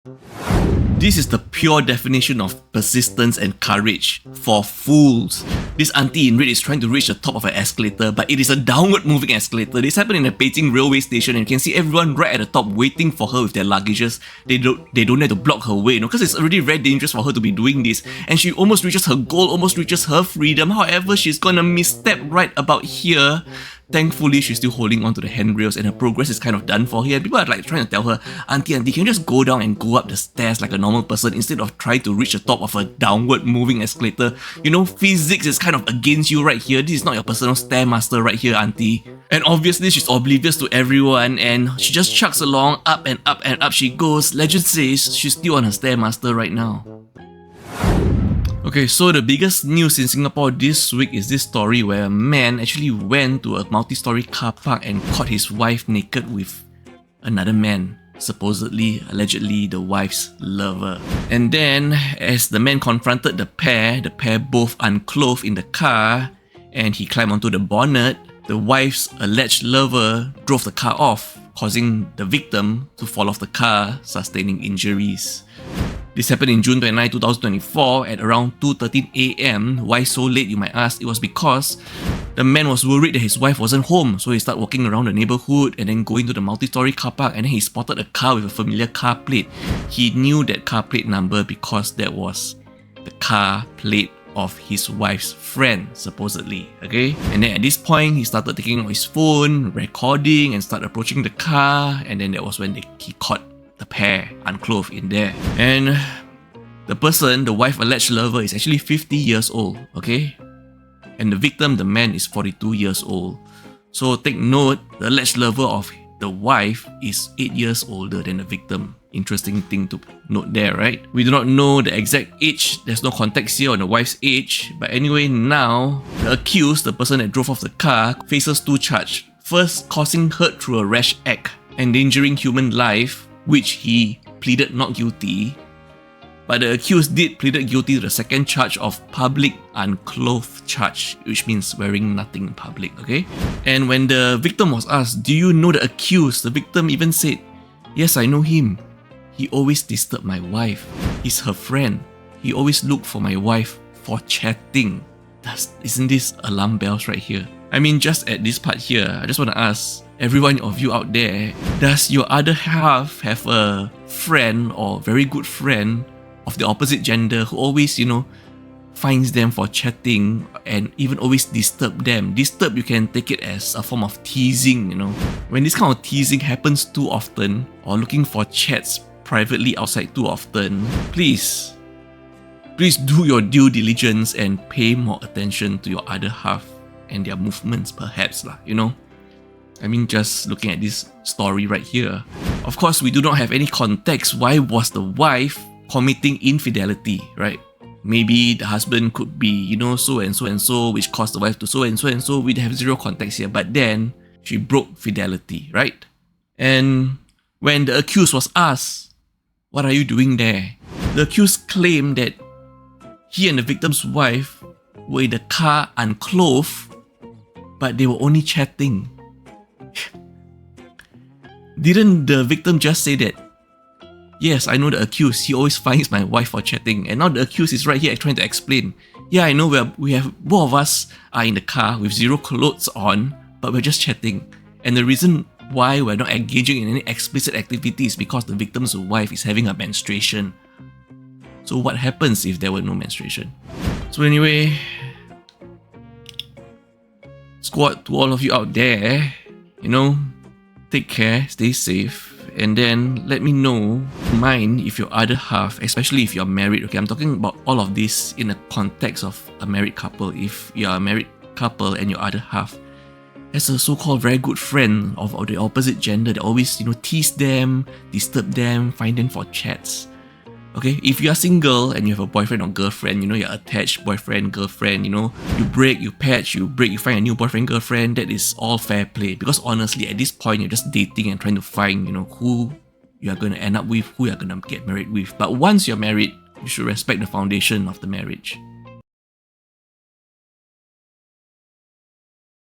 This is the pure definition of persistence and courage for fools. This auntie in red is trying to reach the top of an escalator, but it is a downward moving escalator. This happened in a Beijing railway station, and you can see everyone right at the top waiting for her with their luggages. They don't have to block her way, because it's already very dangerous for her to be doing this. And she almost reaches her goal, almost reaches her freedom. However, she's gonna misstep right about here. Thankfully, she's still holding on to the handrails and her progress is kind of done for here. And people are like trying to tell her, Auntie, can you just go down and go up the stairs like a normal person instead of trying to reach the top of a downward moving escalator? You know, physics is kind of against you right here. This is not your personal stairmaster right here, Auntie. And obviously, she's oblivious to everyone and she just chugs along, up and up and up she goes. Legend says she's still on her stairmaster right now. Okay, so the biggest news in Singapore this week is this story where a man actually went to a multi-story car park and caught his wife naked with another man, supposedly, allegedly, the wife's lover. And then, as the man confronted the pair both unclothed in the car, and he climbed onto the bonnet, the wife's alleged lover drove the car off, causing the victim to fall off the car, sustaining injuries. This happened in June 29, 2024 at around 2:13 AM. Why so late, you might ask? It was because the man was worried that his wife wasn't home, so he started walking around the neighborhood and then going to the multi-story car park, and then he spotted a car with a familiar car plate. He knew that car plate number because that was the car plate of his wife's friend, supposedly, okay? And then at this point, he started taking out his phone, recording, and started approaching the car, and then that was when he caught the pair unclothed in there. And the person, the wife alleged lover, is actually 50 years old, okay? And the victim, the man, is 42 years old. So take note, the alleged lover of the wife is 8 years older than the victim. Interesting thing to note there, right? We do not know the exact age. There's no context here on the wife's age. But anyway, now, the accused, the person that drove off the car, faces 2 charges. First, causing hurt through a rash act, endangering human life, which he pleaded not guilty. But the accused did pleaded guilty to the second charge of public unclothed charge, which means wearing nothing in public, okay? And when the victim was asked, do you know the accused? The victim even said, yes, I know him. He always disturbed my wife. He's her friend. He always looked for my wife for chatting. Isn't this alarm bells right here? I mean, just at this part here, I just want to ask every one of you out there, does your other half have a friend or very good friend of the opposite gender who always, finds them for chatting and even always disturb them? Disturb, you can take it as a form of teasing, When this kind of teasing happens too often, or looking for chats privately outside too often, please do your due diligence and pay more attention to your other half and their movements, perhaps, I mean, just looking at this story right here. Of course, we do not have any context. Why was the wife committing infidelity, right? Maybe the husband could be, so and so and so, which caused the wife to so and so and so. We have zero context here. But then, she broke fidelity, right? And when the accused was asked, what are you doing there? The accused claimed that he and the victim's wife were in the car unclothed, but they were only chatting. Didn't the victim just say that, yes, I know the accused, he always finds my wife for chatting, and now the accused is right here trying to explain, yeah, I know we have both of us are in the car with zero clothes on, but we're just chatting. And the reason why we're not engaging in any explicit activity is because the victim's wife is having a menstruation. So what happens if there were no menstruation? So anyway, squad to all of you out there, take care, stay safe, and then let me know mine if your other half, especially if you're married, okay? I'm talking about all of this in the context of a married couple. If you're a married couple and your other half has a so-called very good friend of the opposite gender that always, tease them, disturb them, find them for chats. Okay, if you are single and you have a boyfriend or girlfriend, you're attached boyfriend, girlfriend, you break, you patch, you find a new boyfriend, girlfriend, that is all fair play. Because honestly, at this point, you're just dating and trying to find, who you're going to end up with, who you're going to get married with. But once you're married, you should respect the foundation of the marriage.